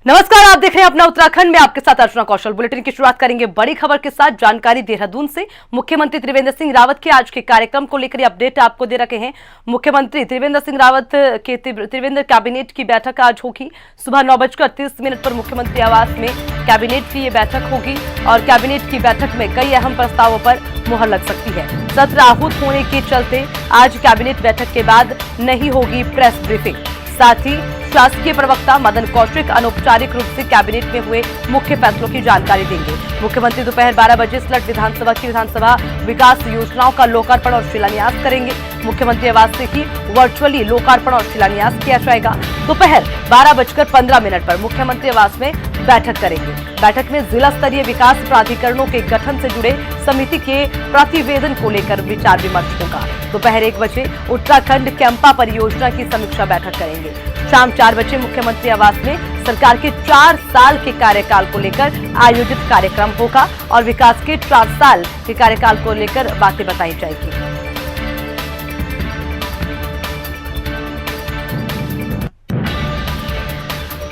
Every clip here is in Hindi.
नमस्कार, आप देख रहे हैं अपना उत्तराखंड में। आपके साथ अर्चना कौशल। बुलेटिन की शुरुआत करेंगे बड़ी खबर के साथ। जानकारी देहरादून से। मुख्यमंत्री त्रिवेंद्र सिंह रावत के आज के कार्यक्रम को लेकर अपडेट आपको दे रखे हैं। मुख्यमंत्री त्रिवेंद्र सिंह रावत के त्रिवेंद्र कैबिनेट की बैठक आज होगी। सुबह 9:30 पर मुख्यमंत्री आवास में कैबिनेट की ये बैठक होगी और कैबिनेट की बैठक में कई अहम प्रस्तावों पर मुहर लग सकती है। सत्र आहूत होने के चलते आज कैबिनेट बैठक के बाद नहीं होगी प्रेस ब्रीफिंग। साथ ही शासकीय प्रवक्ता मदन कौशिक अनौपचारिक रूप से कैबिनेट में हुए मुख्य फैसलों की जानकारी देंगे। मुख्यमंत्री दोपहर 12 बजे सलट विधानसभा की विधानसभा विकास योजनाओं का लोकार्पण और शिलान्यास करेंगे। मुख्यमंत्री आवास से ही वर्चुअली लोकार्पण और शिलान्यास किया जाएगा। दोपहर 12:15 पर मुख्यमंत्री आवास में बैठक करेंगे। बैठक में जिला स्तरीय विकास प्राधिकरणों के गठन से जुड़े समिति के प्रतिवेदन को लेकर विचार विमर्श होगा। दोपहर 1 बजे उत्तराखंड कैंपा परियोजना की समीक्षा बैठक करेंगे। शाम 4 बजे मुख्यमंत्री आवास में सरकार के 4 साल के कार्यकाल को लेकर आयोजित कार्यक्रम होगा और विकास के 4 साल के कार्यकाल को लेकर बातें बताई जाएगी।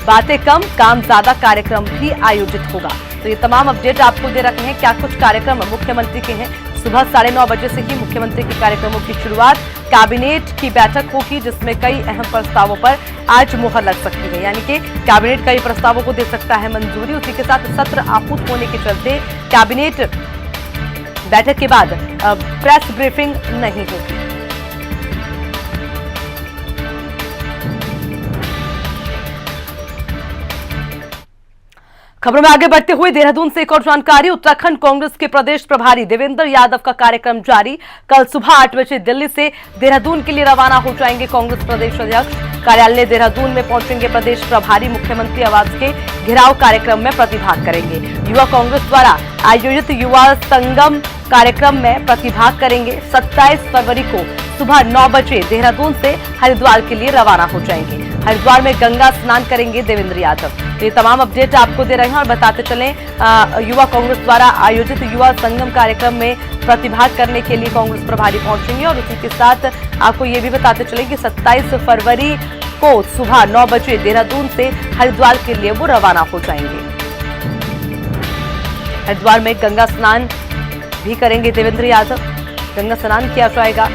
बातें कम काम ज्यादा कार्यक्रम भी आयोजित होगा। तो ये तमाम अपडेट आपको दे रखे हैं। क्या कुछ कार्यक्रम मुख्यमंत्री के हैं। सुबह 9:30 बजे से ही मुख्यमंत्री के कार्यक्रमों की शुरुआत। कैबिनेट की बैठक होगी जिसमें कई अहम प्रस्तावों पर आज मुहर लग सकती है, यानी कि कैबिनेट कई प्रस्तावों को दे सकता है मंजूरी। उसी के साथ सत्र आहूत होने के चलते कैबिनेट बैठक के बाद प्रेस ब्रीफिंग नहीं होगी। खबरों में आगे बढ़ते हुए देहरादून से एक और जानकारी। उत्तराखंड कांग्रेस के प्रदेश प्रभारी देवेंद्र यादव का कार्यक्रम जारी। कल सुबह 8 बजे दिल्ली से देहरादून के लिए रवाना हो जाएंगे कांग्रेस प्रदेश अध्यक्ष। कार्यालय देहरादून में पहुंचेंगे प्रदेश प्रभारी। मुख्यमंत्री आवास के घेराव कार्यक्रम में प्रतिभाग करेंगे। युवा कांग्रेस द्वारा आयोजित युवा संगम कार्यक्रम में प्रतिभाग करेंगे। 27 फरवरी को सुबह 9 बजे देहरादून से हरिद्वार के लिए रवाना हो जाएंगे। हरिद्वार में गंगा स्नान करेंगे देवेंद्र यादव। ये तमाम अपडेट आपको दे रहे हैं और बताते चलें, युवा कांग्रेस द्वारा आयोजित युवा संगम कार्यक्रम में प्रतिभाग करने के लिए कांग्रेस प्रभारी पहुंचेंगे और उसी के साथ आपको ये भी बताते चलें कि 27 फरवरी को सुबह 9 बजे देहरादून से हरिद्वार के लिए वो रवाना हो जाएंगे। हरिद्वार में गंगा स्नान भी करेंगे देवेंद्र यादव। गंगा स्नान किया जाएगा।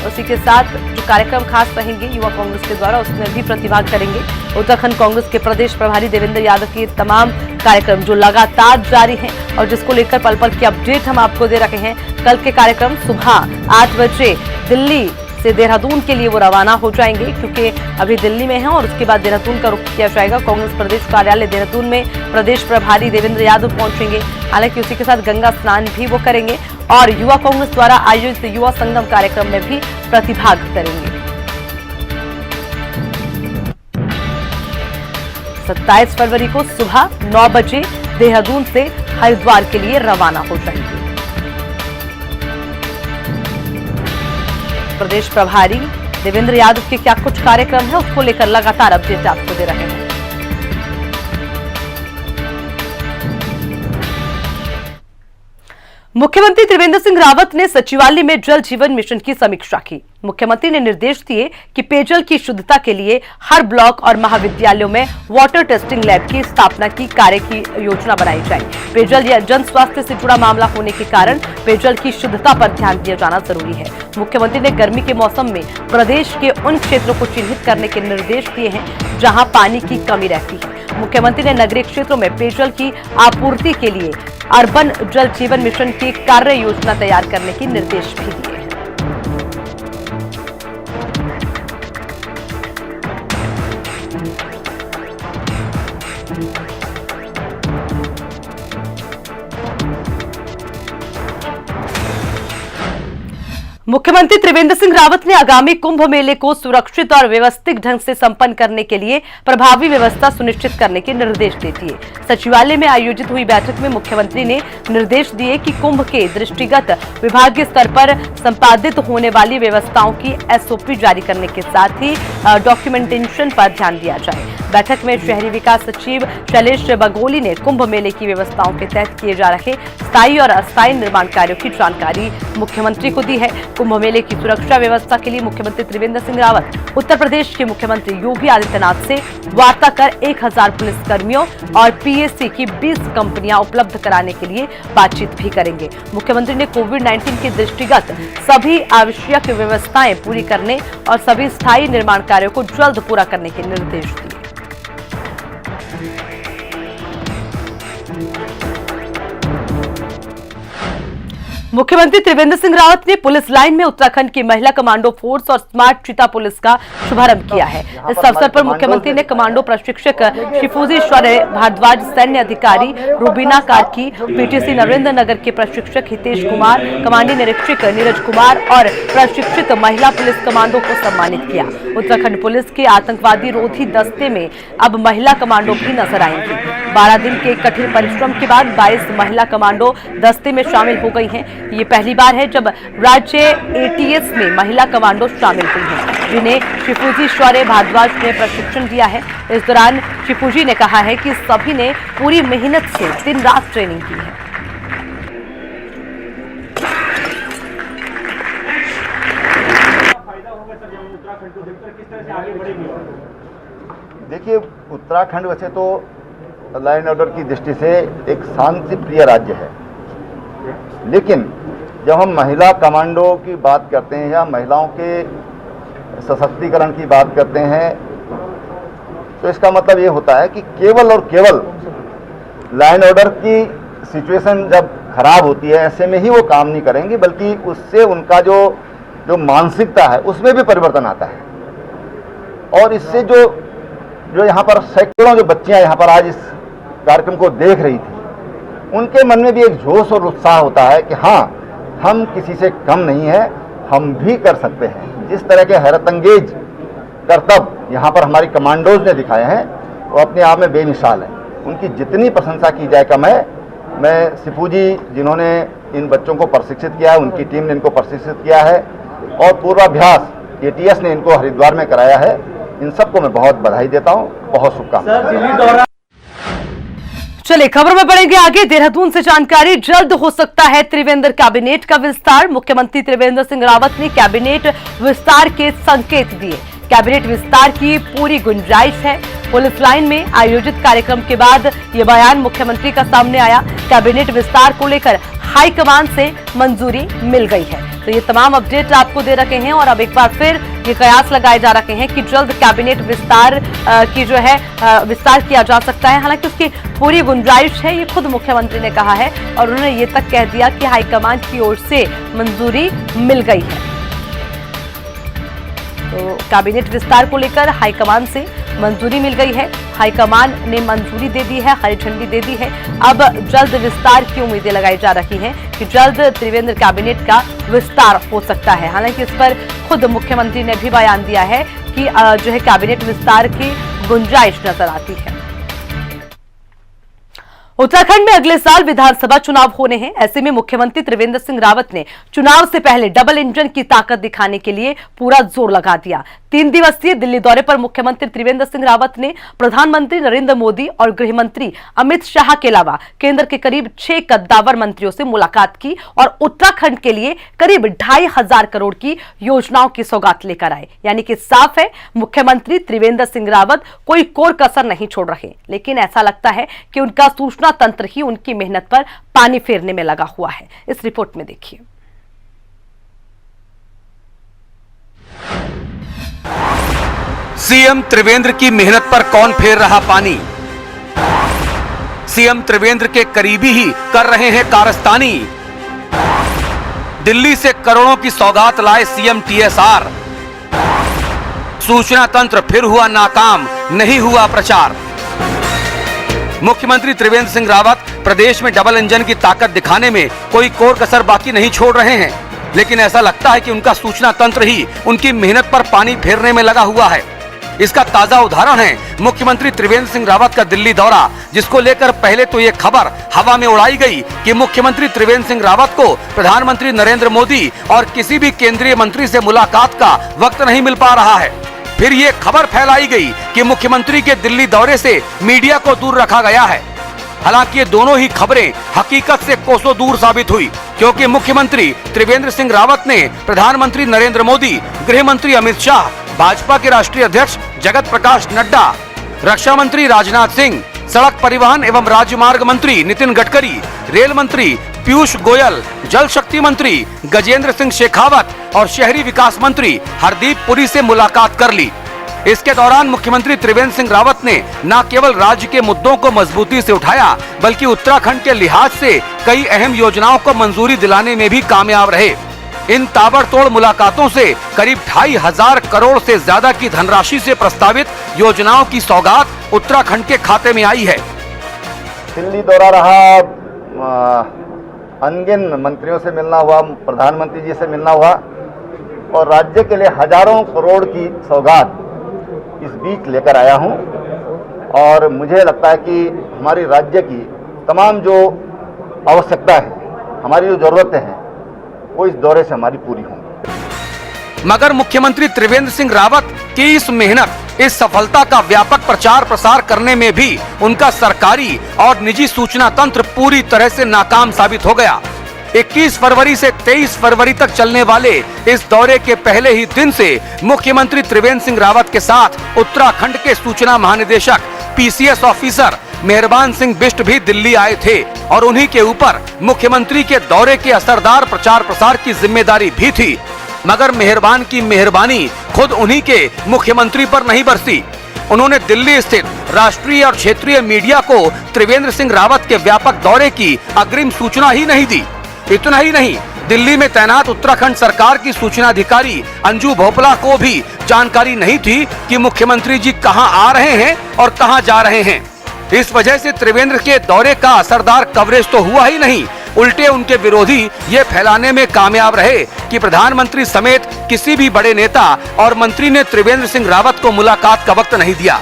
उसी के साथ जो कार्यक्रम खास रहेंगे युवा कांग्रेस के द्वारा उसमें भी प्रतिभाग करेंगे। उत्तराखंड कांग्रेस के प्रदेश प्रभारी देवेंद्र यादव के तमाम कार्यक्रम जो लगातार जारी हैं और जिसको लेकर पल पल की अपडेट हम आपको दे रखे हैं। कल के कार्यक्रम सुबह 8 बजे दिल्ली से देहरादून के लिए वो रवाना हो जाएंगे, क्योंकि अभी दिल्ली में हैं और उसके बाद देहरादून का रुख किया जाएगा। कांग्रेस प्रदेश कार्यालय देहरादून में प्रदेश प्रभारी देवेंद्र यादव पहुंचेंगे। हालांकि उसी के साथ गंगा स्नान भी वो करेंगे और युवा कांग्रेस द्वारा आयोजित युवा संगम कार्यक्रम में भी प्रतिभाग करेंगे। 27 फरवरी को सुबह 9 बजे देहरादून से हरिद्वार के लिए रवाना हो जाएंगे। प्रदेश प्रभारी देवेंद्र यादव के क्या कुछ कार्यक्रम है उसको लेकर लगातार अपडेट आपको दे रहे हैं। मुख्यमंत्री त्रिवेंद्र सिंह रावत ने सचिवालय में जल जीवन मिशन की समीक्षा की। मुख्यमंत्री ने निर्देश दिए कि पेयजल की शुद्धता के लिए हर ब्लॉक और महाविद्यालयों में वाटर टेस्टिंग लैब की स्थापना की कार्य की योजना बनाई जाए। पेयजल या जन स्वास्थ्य से जुड़ा मामला होने के कारण पेयजल की शुद्धता पर ध्यान दिया जाना जरूरी है। मुख्यमंत्री ने गर्मी के मौसम में प्रदेश के उन क्षेत्रों को चिन्हित करने के निर्देश दिए हैं जहां पानी की कमी रहती है। मुख्यमंत्री ने नगरीय क्षेत्रों में पेयजल की आपूर्ति के लिए अर्बन जल जीवन मिशन की कार्य योजना तैयार करने के निर्देश भी दिए। मुख्यमंत्री त्रिवेंद्र सिंह रावत ने आगामी कुंभ मेले को सुरक्षित और व्यवस्थित ढंग से संपन्न करने के लिए प्रभावी व्यवस्था सुनिश्चित करने के निर्देश दे दिए। सचिवालय में आयोजित हुई बैठक में मुख्यमंत्री ने निर्देश दिए कि कुंभ के दृष्टिगत विभागीय स्तर पर संपादित होने वाली व्यवस्थाओं की SOP जारी करने के साथ ही डॉक्यूमेंटेशन पर ध्यान दिया जाए। बैठक में शहरी विकास सचिव शैलेश बगोली ने कुंभ मेले की व्यवस्थाओं के तहत किए जा रहे स्थायी और अस्थायी निर्माण कार्यों की जानकारी मुख्यमंत्री को दी है। कुंभ मेले की सुरक्षा व्यवस्था के लिए मुख्यमंत्री त्रिवेंद्र सिंह रावत उत्तर प्रदेश के मुख्यमंत्री योगी आदित्यनाथ से वार्ता कर 1000 पुलिसकर्मियों और पीएससी की 20 कंपनियां उपलब्ध कराने के लिए बातचीत भी करेंगे। मुख्यमंत्री ने कोविड-19 के दृष्टिगत सभी आवश्यक व्यवस्थाएं पूरी करने और सभी स्थायी निर्माण कार्यों को जल्द पूरा करने के निर्देश दिए। मुख्यमंत्री त्रिवेंद्र सिंह रावत ने पुलिस लाइन में उत्तराखंड की महिला कमांडो फोर्स और स्मार्ट चीता पुलिस का शुभारंभ किया है। इस अवसर पर मुख्यमंत्री ने कमांडो प्रशिक्षक शिफूजी शौर्य भारद्वाज, सैन्य अधिकारी रूबीना कार्की, पीटीसी नरेंद्र नगर के प्रशिक्षक हितेश कुमार, कमांडिंग निरीक्षक नीरज कुमार और प्रशिक्षित महिला पुलिस कमांडो को सम्मानित किया। उत्तराखंड पुलिस के आतंकवादी रोधी दस्ते में अब महिला कमांडो भी नजर आएंगी। 12 दिन के कठिन परिश्रम के बाद 22 महिला कमांडो दस्ते में शामिल हो गई हैं। ये पहली बार है जब राज्य एटीएस में महिला कमांडो शामिल हुई हैं, जिन्हें शिफूजी शौर्य भारद्वाज ने प्रशिक्षण दिया है। इस दौरान शिफूजी ने कहा है कि सभी ने पूरी मेहनत से दिन रात ट्रेनिंग की है। देखिए, उत्तराखंड वैसे तो लॉ एंड ऑर्डर की दृष्टि से एक शांति प्रिय राज्य है, लेकिन जब हम महिला कमांडो की बात करते हैं या महिलाओं के सशक्तिकरण की बात करते हैं, तो इसका मतलब ये होता है कि केवल और केवल लॉ एंड ऑर्डर की सिचुएशन जब खराब होती है ऐसे में ही वो काम नहीं करेंगी, बल्कि उससे उनका जो मानसिकता है उसमें भी परिवर्तन आता है। और इससे जो यहाँ पर सैकड़ों जो बच्चियाँ यहाँ पर आज इस कार्यक्रम को देख रही थी, उनके मन में भी एक जोश और उत्साह होता है कि हाँ, हम किसी से कम नहीं है, हम भी कर सकते हैं। जिस तरह के हैरतअंगेज करतब यहाँ पर हमारी कमांडोज ने दिखाए हैं वो अपने आप में बेमिसाल है। उनकी जितनी प्रशंसा की जाए कम है। मैं सिफूजी जिन्होंने इन बच्चों को प्रशिक्षित किया है, उनकी टीम ने इनको प्रशिक्षित किया है और पूर्वाभ्यास एटीएस ने इनको हरिद्वार में कराया है, इन सबको मैं बहुत बधाई देता हूँ, बहुत शुभकामनाएं। चलिए खबर में बढ़ेंगे आगे। देहरादून से जानकारी, जल्द हो सकता है त्रिवेंद्र कैबिनेट का विस्तार। मुख्यमंत्री त्रिवेंद्र सिंह रावत ने कैबिनेट विस्तार के संकेत दिए। कैबिनेट विस्तार की पूरी गुंजाइश है। पुलिस लाइन में आयोजित कार्यक्रम के बाद ये बयान मुख्यमंत्री का सामने आया। कैबिनेट विस्तार को लेकर हाईकमान से मंजूरी मिल गई है। तो ये तमाम अपडेट आपको दे रखे हैं और अब एक बार फिर ये कयास लगाए जा रहे हैं कि जल्द कैबिनेट विस्तार की जो है विस्तार किया जा सकता है। हालांकि उसकी पूरी गुंजाइश है, ये खुद मुख्यमंत्री ने कहा है और उन्होंने ये तक कह दिया कि हाईकमान की ओर से मंजूरी मिल गई है। तो कैबिनेट विस्तार को लेकर हाईकमान से मंजूरी मिल गई है। हाईकमान ने मंजूरी दे दी है, हरी झंडी दे दी है। अब जल्द विस्तार की उम्मीदें लगाई जा रही हैं कि जल्द त्रिवेंद्र कैबिनेट का विस्तार हो सकता है। हालांकि इस पर खुद मुख्यमंत्री ने भी बयान दिया है कि जो है कैबिनेट विस्तार की गुंजाइश नजर आती है। उत्तराखंड में अगले साल विधानसभा चुनाव होने हैं। ऐसे में मुख्यमंत्री त्रिवेंद्र सिंह रावत ने चुनाव से पहले डबल इंजन की ताकत दिखाने के लिए पूरा जोर लगा दिया। 3 दिवसीय दिल्ली दौरे पर मुख्यमंत्री त्रिवेंद्र सिंह रावत ने प्रधानमंत्री नरेंद्र मोदी और गृह मंत्री अमित शाह के अलावा केंद्र के करीब 6 कद्दावर मंत्रियों से मुलाकात की और उत्तराखंड के लिए करीब 2,500 करोड़ की योजनाओं की सौगात लेकर आए। यानी कि साफ है, मुख्यमंत्री त्रिवेंद्र सिंह रावत कोई कोर कसर नहीं छोड़ रहे। लेकिन ऐसा लगता है कि उनका सूचना तंत्र ही उनकी मेहनत पर पानी फेरने में लगा हुआ है। इस रिपोर्ट में देखिए। सीएम त्रिवेंद्र की मेहनत पर कौन फेर रहा पानी? सीएम त्रिवेंद्र के करीबी ही कर रहे हैं कारस्तानी। दिल्ली से करोड़ों की सौगात लाए सीएम टीएसआर। सूचना तंत्र फिर हुआ नाकाम, नहीं हुआ प्रचार। मुख्यमंत्री त्रिवेंद्र सिंह रावत प्रदेश में डबल इंजन की ताकत दिखाने में कोई कोर कसर बाकी नहीं छोड़ रहे हैं। लेकिन ऐसा लगता है कि उनका सूचना तंत्र ही उनकी मेहनत पर पानी फेरने में लगा हुआ है। इसका ताजा उदाहरण है मुख्यमंत्री त्रिवेंद्र सिंह रावत का दिल्ली दौरा, जिसको लेकर पहले तो ये खबर हवा में उड़ाई गई कि मुख्यमंत्री त्रिवेंद्र सिंह रावत को प्रधानमंत्री नरेंद्र मोदी और किसी भी केंद्रीय मंत्री से मुलाकात का वक्त नहीं मिल पा रहा है। फिर ये खबर फैलाई गई कि मुख्यमंत्री के दिल्ली दौरे से मीडिया को दूर रखा गया है। हालांकि ये दोनों ही खबरें हकीकत से कोसों दूर साबित हुई, क्योंकि मुख्यमंत्री त्रिवेंद्र सिंह रावत ने प्रधानमंत्री नरेंद्र मोदी, गृह मंत्री अमित शाह, भाजपा के राष्ट्रीय अध्यक्ष जगत प्रकाश नड्डा, रक्षा मंत्री राजनाथ सिंह, सड़क परिवहन एवं राजमार्ग मंत्री नितिन गडकरी, रेल मंत्री पीयूष गोयल, जल शक्ति मंत्री गजेंद्र सिंह शेखावत और शहरी विकास मंत्री हरदीप पुरी से मुलाकात कर ली। इसके दौरान मुख्यमंत्री त्रिवेंद्र सिंह रावत ने न केवल राज्य के मुद्दों को मजबूती से उठाया, बल्कि उत्तराखंड के लिहाज से कई अहम योजनाओं को मंजूरी दिलाने में भी कामयाब रहे। इन ताबड़तोड़ मुलाकातों से करीब 2500 करोड़ से ज्यादा की धनराशि से प्रस्तावित योजनाओं की सौगात उत्तराखंड के खाते में आई है। दिल्ली दौरा रहा, अनगिन मंत्रियों से मिलना हुआ, प्रधानमंत्री जी से मिलना हुआ और राज्य के लिए हजारों करोड़ की सौगात इस बीच लेकर आया हूं। और मुझे लगता है कि हमारी राज्य की तमाम जो आवश्यकता है, हमारी जो जरूरतें हैं, वो इस दौरे से हमारी पूरी होंगी। मगर मुख्यमंत्री त्रिवेंद्र सिंह रावत की इस मेहनत, इस सफलता का व्यापक प्रचार प्रसार करने में भी उनका सरकारी और निजी सूचना तंत्र पूरी तरह से नाकाम साबित हो गया। 21 फरवरी से 23 फरवरी तक चलने वाले इस दौरे के पहले ही दिन से मुख्यमंत्री त्रिवेंद्र सिंह रावत के साथ उत्तराखंड के सूचना महानिदेशक पीसीएस ऑफिसर मेहरबान सिंह बिष्ट भी दिल्ली आए थे और उन्हीं के ऊपर मुख्यमंत्री के दौरे के असरदार प्रचार प्रसार की जिम्मेदारी भी थी। मगर मेहरबान की मेहरबानी खुद उन्हीं के मुख्यमंत्री पर नहीं बरसी। उन्होंने दिल्ली स्थित राष्ट्रीय और क्षेत्रीय मीडिया को त्रिवेंद्र सिंह रावत के व्यापक दौरे की अग्रिम सूचना ही नहीं दी। इतना ही नहीं, दिल्ली में तैनात उत्तराखंड सरकार की सूचना अधिकारी अंजू भोपला को भी जानकारी नहीं थी कि मुख्यमंत्री जी कहां आ रहे हैं और कहां जा रहे हैं। इस वजह से त्रिवेंद्र के दौरे का असरदार कवरेज तो हुआ ही नहीं, उल्टे उनके विरोधी ये फैलाने में कामयाब रहे कि प्रधानमंत्री समेत किसी भी बड़े नेता और मंत्री ने त्रिवेंद्र सिंह रावत को मुलाकात का वक्त नहीं दिया।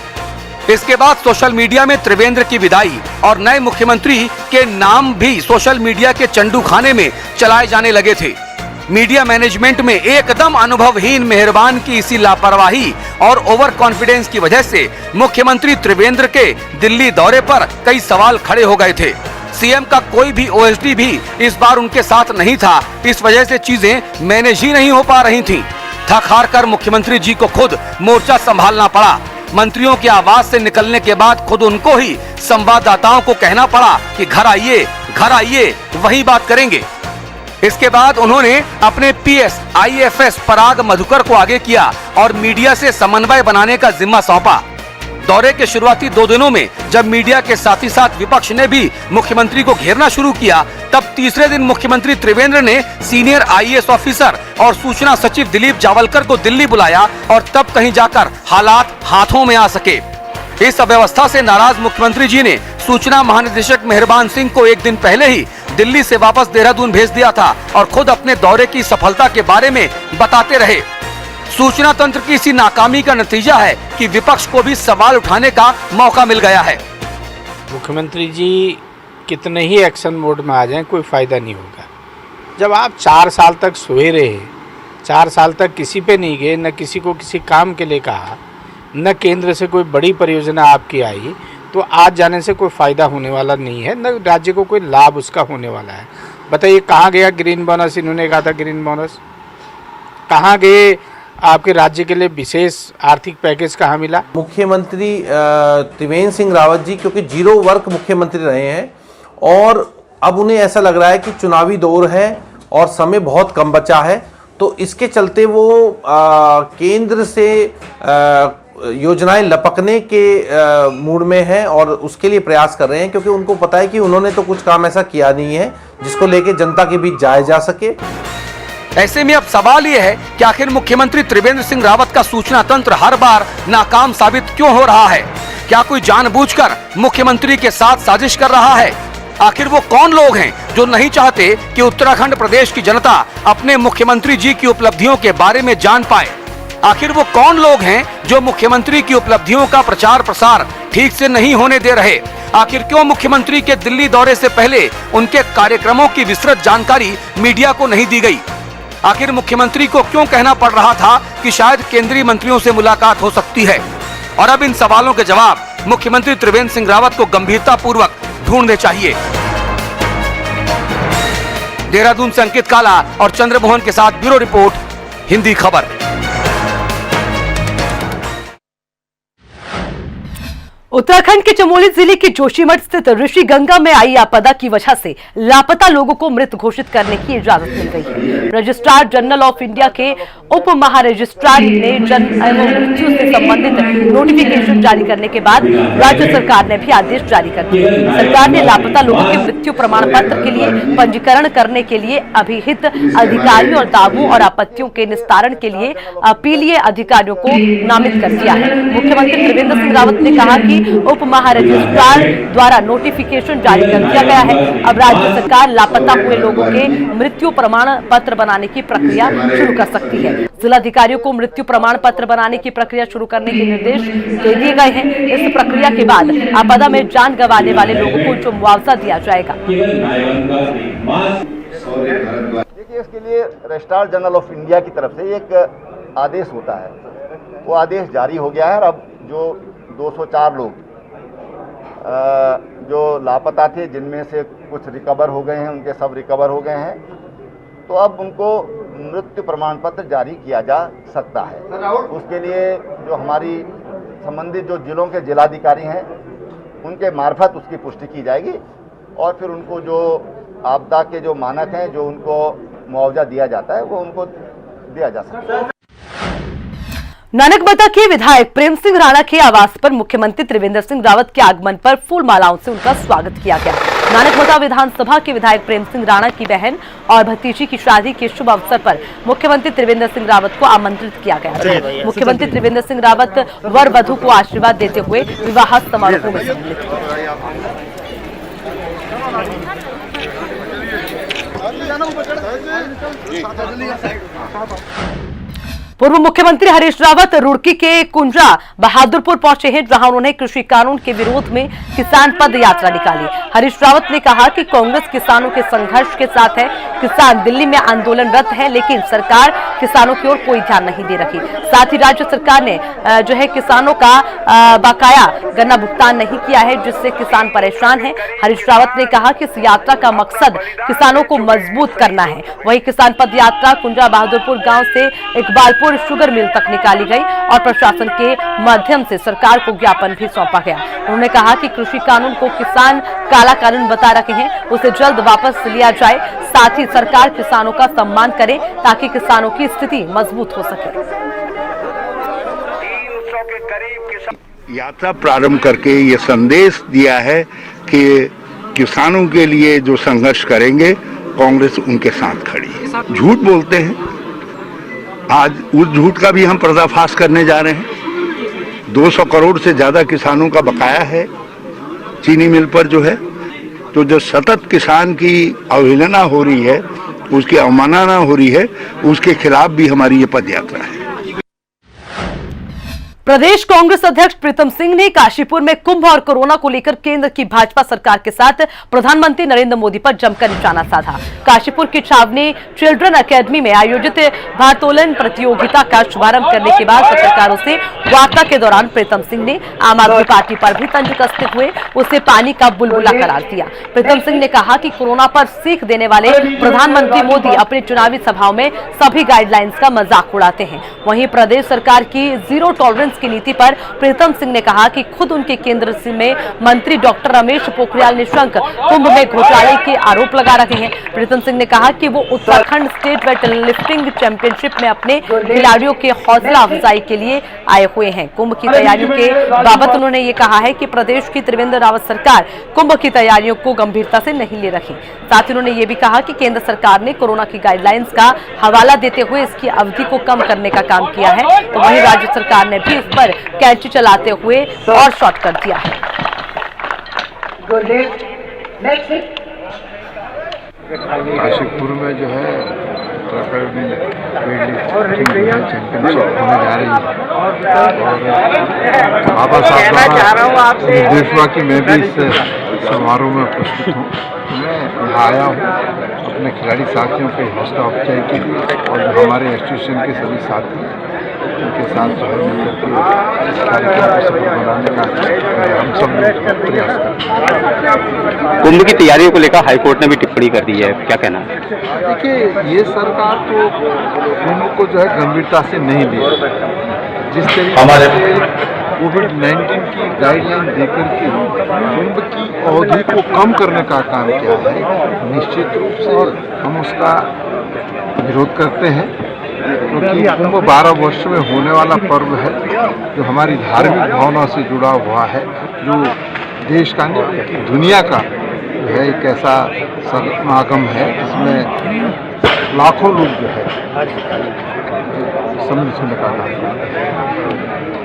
इसके बाद सोशल मीडिया में त्रिवेंद्र की विदाई और नए मुख्यमंत्री के नाम भी सोशल मीडिया के चंडू खाने में चलाए जाने लगे थे। मीडिया मैनेजमेंट में एकदम अनुभवहीन मेहरबान की इसी लापरवाही और ओवर कॉन्फिडेंस की वजह से मुख्यमंत्री त्रिवेंद्र के दिल्ली दौरे पर कई सवाल खड़े हो गए थे। सीएम का कोई भी ओएसडी भी इस बार उनके साथ नहीं था। इस वजह से चीजें मैनेज ही नहीं हो पा रही थीं। थक हार कर मुख्यमंत्री जी को खुद मोर्चा संभालना पड़ा। मंत्रियों के आवाज से निकलने के बाद खुद उनको ही संवाददाताओं को कहना पड़ा कि घर आइए, वही बात करेंगे। इसके बाद उन्होंने अपने पीएस आईएफएस पराग मधुकर को आगे किया और मीडिया से समन्वय बनाने का जिम्मा सौंपा। दौरे के शुरुआती 2 दिनों में जब मीडिया के साथ ही साथ विपक्ष ने भी मुख्यमंत्री को घेरना शुरू किया, तब तीसरे दिन मुख्यमंत्री त्रिवेंद्र ने सीनियर आईएएस ऑफिसर और सूचना सचिव दिलीप जावलकर को दिल्ली बुलाया और तब कहीं जाकर हालात हाथों में आ सके। इस अव्यवस्था से नाराज मुख्यमंत्री जी ने सूचना महानिदेशक मेहरबान सिंह को एक दिन पहले ही दिल्ली से वापस देहरादून भेज दिया था और खुद अपने दौरे की सफलता के बारे में बताते रहे। सूचना तंत्र की इसी नाकामी का नतीजा है कि विपक्ष को भी सवाल उठाने का मौका मिल गया है। मुख्यमंत्री जी कितने ही एक्शन मोड में आ जाएं, कोई फायदा नहीं होगा। जब आप 4 साल तक सोए रहे, 4 साल तक किसी पे नहीं गए, न किसी को किसी काम के लिए कहा, न केंद्र से कोई बड़ी परियोजना आपकी आई, तो आज जाने से कोई फायदा होने वाला नहीं है, न राज्य को कोई लाभ उसका होने वाला है। बताइए कहाँ गया ग्रीन बोनस? इन्होंने कहा था ग्रीन बोनस। कहाँ गए आपके राज्य के लिए विशेष आर्थिक पैकेज? कहाँ मिला? मुख्यमंत्री त्रिवेंद्र सिंह रावत जी क्योंकि 0 वर्क मुख्यमंत्री रहे हैं और अब उन्हें ऐसा लग रहा है कि चुनावी दौर है और समय बहुत कम बचा है, तो इसके चलते वो केंद्र से योजनाएं लपकने के मूड में हैं और उसके लिए प्रयास कर रहे हैं, क्योंकि उनको पता है कि उन्होंने तो कुछ काम ऐसा किया नहीं है जिसको लेके जनता के बीच जाया जा सके। ऐसे में अब सवाल ये है कि आखिर मुख्यमंत्री त्रिवेंद्र सिंह रावत का सूचना तंत्र हर बार नाकाम साबित क्यों हो रहा है? क्या कोई जानबूझकर मुख्यमंत्री के साथ साजिश कर रहा है? आखिर वो कौन लोग हैं जो नहीं चाहते कि उत्तराखंड प्रदेश की जनता अपने मुख्यमंत्री जी की उपलब्धियों के बारे में जान पाए? आखिर वो कौन लोग हैं जो मुख्यमंत्री की उपलब्धियों का प्रचार प्रसार ठीक से नहीं होने दे रहे? आखिर क्यों मुख्यमंत्री के दिल्ली दौरे से पहले उनके कार्यक्रमों की विस्तृत जानकारी मीडिया को नहीं दी गई? आखिर मुख्यमंत्री को क्यों कहना पड़ रहा था कि शायद केंद्रीय मंत्रियों से मुलाकात हो सकती है? और अब इन सवालों के जवाब मुख्यमंत्री त्रिवेंद्र सिंह रावत को गंभीरता पूर्वक ढूंढने चाहिए। देहरादून से अंकित काला और चंद्रमोहन के साथ ब्यूरो रिपोर्ट, हिंदी खबर। उत्तराखंड के चमोली जिले के जोशीमठ स्थित ऋषि गंगा में आई आपदा की वजह से लापता लोगों को मृत घोषित करने की इजाजत मिल गई है। रजिस्ट्रार जनरल ऑफ इंडिया के उप महारजिस्ट्रार ने जन्म एवं मृत्यु से संबंधित नोटिफिकेशन जारी करने के बाद राज्य सरकार ने भी आदेश जारी कर दिए। सरकार ने लापता लोगों के मृत्यु प्रमाण पत्र के लिए पंजीकरण करने के लिए अभिहित अधिकारियों और दावों और आपत्तियों के निस्तारण के लिए अपीलीय अधिकारियों को नामित कर दिया है। मुख्यमंत्री त्रिवेंद्र सिंह रावत ने कहा कि उप महारजिस्ट्रार द्वारा नोटिफिकेशन जारी कर दिया गया है। अब राज्य सरकार लापता हुए लोगों के मृत्यु प्रमाण पत्र बनाने की प्रक्रिया शुरू कर सकती है। जिलाधिकारियों को मृत्यु प्रमाण पत्र बनाने की प्रक्रिया शुरू करने के निर्देश दे दिए गए हैं। इस प्रक्रिया के बाद आपदा में जान गंवाने वाले लोगों को जो मुआवजा दिया जाएगा। देखिए, इसके लिए रजिस्ट्रार जनरल ऑफ इंडिया की तरफ से एक आदेश होता है, वो आदेश जारी हो गया है। और अब जो 204 लोग जो लापता थे, जिनमें से कुछ रिकवर हो गए हैं, उनके सब रिकवर हो गए हैं, तो अब उनको मृत्यु प्रमाण पत्र जारी किया जा सकता है। उसके लिए जो हमारी संबंधित जो जिलों के जिलाधिकारी हैं, उनके मार्फत उसकी पुष्टि की जाएगी और फिर उनको जो आपदा के जो मानक हैं, जो उनको मुआवजा दिया जाता है, वो उनको दिया जा सकता है। नानकमता के विधायक प्रेम सिंह राणा के आवास पर मुख्यमंत्री त्रिवेंद्र सिंह रावत के आगमन पर फूल मालाओं से उनका स्वागत किया गया। नानकमता विधानसभा के विधायक प्रेम सिंह राणा की बहन और भतीजी की शादी के शुभ अवसर पर मुख्यमंत्री त्रिवेंद्र सिंह रावत को आमंत्रित किया गया। मुख्यमंत्री त्रिवेंद्र सिंह रावत वर वधू को आशीर्वाद देते हुए विवाह समारोह में सम्मिलित हुए। पूर्व मुख्यमंत्री हरीश रावत रुड़की के कुंजा बहादुरपुर पहुंचे हैं, जहां उन्होंने कृषि कानून के विरोध में किसान पद यात्रा निकाली। हरीश रावत ने कहा कि कांग्रेस किसानों के संघर्ष के साथ है। किसान दिल्ली में आंदोलनरत है, लेकिन सरकार किसानों की ओर कोई ध्यान नहीं दे रही। साथ ही राज्य सरकार ने जो है किसानों का बकाया गन्ना भुगतान नहीं किया है, जिससे किसान परेशान है। हरीश रावत ने कहा कि इस यात्रा का मकसद किसानों को मजबूत करना है। वहीं किसान पद यात्रा कुंजा बहादुरपुर गांव से इकबालपुर शुगर मिल तक निकाली गई और प्रशासन के माध्यम से सरकार को ज्ञापन भी सौंपा गया। उन्होंने कहा कि कृषि कानून को किसान काला कानून बता रहे हैं, उसे जल्द वापस लिया जाए। साथ ही सरकार किसानों का सम्मान करे ताकि किसानों की स्थिति मजबूत हो सके। यात्रा प्रारंभ करके ये संदेश दिया है कि किसानों के लिए जो संघर्ष करेंगे, कांग्रेस उनके साथ खड़ी है। झूठ बोलते हैं, आज उस झूठ का भी हम पर्दाफाश करने जा रहे हैं। 200 करोड़ से ज्यादा किसानों का बकाया है चीनी मिल पर जो है, तो जो सतत किसान की अवहेलना हो रही है, उसकी अवमानना हो रही है, उसके खिलाफ भी हमारी ये पद यात्रा है। प्रदेश कांग्रेस अध्यक्ष प्रीतम सिंह ने काशीपुर में कुंभ और कोरोना को लेकर केंद्र की भाजपा सरकार के साथ प्रधानमंत्री नरेंद्र मोदी पर जमकर निशाना साधा। काशीपुर की छावनी चिल्ड्रन एकेडमी में आयोजित भारोत्तोलन प्रतियोगिता का शुभारंभ करने के बाद पत्रकारों से वार्ता के दौरान प्रीतम सिंह ने आम आदमी पार्टी पर भी तंज कसते हुए उसे पानी का बुलबुला करार दिया। प्रीतम सिंह ने कहा कि कोरोना पर सीख देने वाले प्रधानमंत्री मोदी अपने चुनावी सभाओं में सभी गाइडलाइंस का मजाक उड़ाते हैं। वहीं प्रदेश सरकार की जीरो टॉलरेंस की नीति पर प्रीतम सिंह ने कहा कि खुद उनके केंद्र में मंत्री डॉक्टर रमेश पोखरियाल निशंक कुंभ में घोटाले के आरोप लगा रहे हैं। प्रीतम सिंह ने कहा कि वो Uttarakhand state weight lifting championship में अपने खिलाड़ियों के हौसला अफजाई के लिए आए हुए हैं। कुंभ की तैयारियों के बाबत उन्होंने ये कहा है कि प्रदेश की त्रिवेंद्र रावत सरकार कुंभ की तैयारियों को गंभीरता से नहीं ले रही। साथ ही उन्होंने ये भी कहा कि केंद्र सरकार ने कोरोना की गाइडलाइंस का हवाला देते हुए इसकी अवधि को कम करने का काम किया है, तो वहीं राज्य सरकार ने भी इस पर कैंची चलाते हुए और शॉर्ट कर दिया है। काशीपुर में जो है उत्तराखंड में चैंपियनशिप होने जा रही है और बाबा साहब निर्देश हुआ कि मैं भी इस समारोह में उपस्थित हूँ। मैं यहाँ आया हूँ अपने खिलाड़ी साथियों के हौसला अफजाई के लिए और जो हमारे एसोसिएशन के सभी साथी हैं उनके साथ जो है मिलकर इस कार्यक्रम को सफल बनाने का हम सब लोग प्रयास करते हैं। कुंभ की तैयारियों को लेकर हाईकोर्ट ने भी टिप्पणी कर दी है, क्या कहना है? देखिए, ये सरकार तो कुंभ को जो है गंभीरता से नहीं ली। जिस तरीके से कोविड-19 की गाइडलाइन देकर के कुंभ की अवधि को कम करने का काम किया है, निश्चित रूप से हम उसका विरोध करते हैं, क्योंकि कुंभ 12 वर्ष में होने वाला पर्व है जो हमारी धार्मिक भावना से जुड़ा हुआ है, जो देश का नहीं बल्कि दुनिया का जो है एक ऐसा समागम है जिसमें लाखों लोग जो है सम्मिलित होने का काम करते हैं।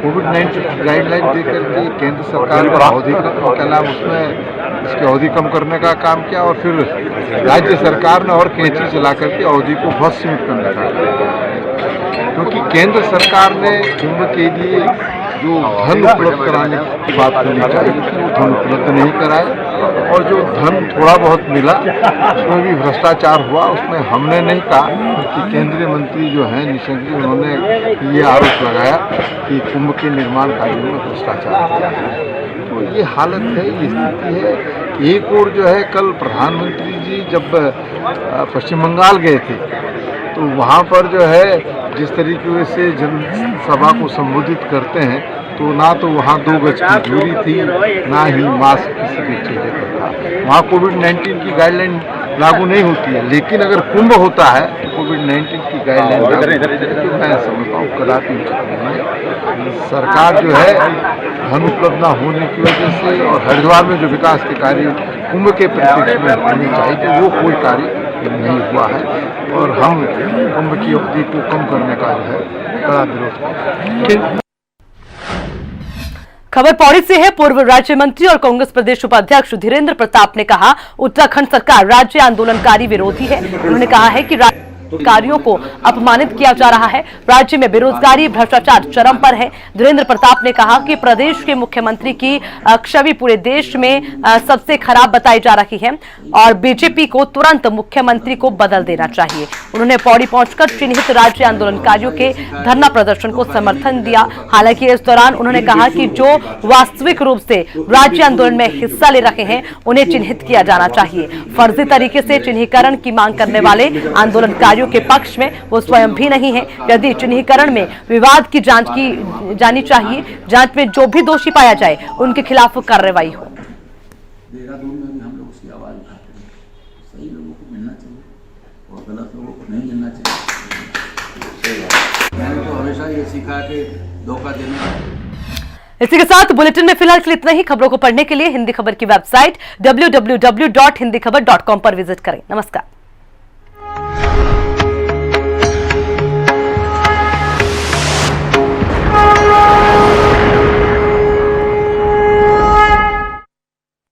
कोविड-19 गाइडलाइन देकर के केंद्र सरकार का अवधि क्या नाम उसमें इसकी अवधि कम करने का काम किया और फिर राज्य सरकार ने और कैंची चला करके अवधि को बहुत सीमित करने का काम किया, क्योंकि केंद्र सरकार ने कुंभ के लिए जो धन उपलब्ध कराने की बात करनी चाहिए थी वो धन उपलब्ध नहीं कराए और जो धन थोड़ा बहुत मिला उसमें भी भ्रष्टाचार हुआ। उसमें हमने नहीं कहा कि केंद्रीय मंत्री जो हैं निशंक जी, उन्होंने ये आरोप लगाया कि कुंभ के निर्माण कार्यों में भ्रष्टाचार किया है। तो ये हालत है, ये स्थिति है। एक और जो है कल प्रधानमंत्री जी जब पश्चिम बंगाल गए थे तो वहाँ पर जो है जिस तरीके से जनसभा को संबोधित करते हैं तो ना तो वहाँ 2 गज की दूरी थी, ना ही मास्क किसी के चेहरे पर था। वहाँ कोविड-19 की गाइडलाइन लागू नहीं होती है, लेकिन अगर कुंभ होता है तो कोविड-19 की गाइडलाइन लागू होती है। तो मैं समझता हूँ कदापि उचित नहीं है। सरकार जो है धन उपलब्ध न होने की वजह से और हरिद्वार में जो विकास के कार्य कुंभ के परिप्रेक्ष्य में होने चाहिए थे वो कोई कार्य नहीं हुआ है और हम कुंभ की अवधि को कम करने का जो है कड़ा विरोध करते हैं। खबर पौड़ी से है। पूर्व राज्य मंत्री और कांग्रेस प्रदेश उपाध्यक्ष धीरेन्द्र प्रताप ने कहा उत्तराखंड सरकार राज्य आंदोलनकारी विरोधी है। उन्होंने कहा है कि कार्यों को अपमानित किया जा रहा है। राज्य में बेरोजगारी भ्रष्टाचार चरम पर है। धीरेन्द्र प्रताप ने कहा कि प्रदेश के मुख्यमंत्री की छवि पूरे देश में सबसे खराब बताई जा रही है और बीजेपी को तुरंत मुख्यमंत्री को बदल देना चाहिए। उन्होंने पौड़ी पहुंचकर चिन्हित राज्य आंदोलनकारियों के धरना प्रदर्शन को समर्थन दिया। हालांकि इस दौरान उन्होंने कहा कि जो वास्तविक रूप से राज्य आंदोलन में हिस्सा ले रहे हैं उन्हें चिन्हित किया जाना चाहिए। फर्जी तरीके से चिन्हीकरण की मांग करने वाले आंदोलनकारियों के पक्ष में वो स्वयं भी नहीं है। यदि चिन्हीकरण में विवाद की जांच की जानी चाहिए, जांच में जो भी दोषी पाया जाए उनके खिलाफ कार्रवाई हो। देहरादून में भी हम लोग उसकी आवाज उठाते हैं। सही लोगों को मिलना चाहिए और गलत लोगों को नहीं मिलना चाहिए। मैंने तो हमेशा ये सीखा कि धोखा देना। इसी के साथ बुलेटिन में फिलहाल के लिए इतना ही। खबरों को पढ़ने के लिए हिंदी खबर की वेबसाइट www.hindikhbar.com पर विजिट करें। नमस्कार।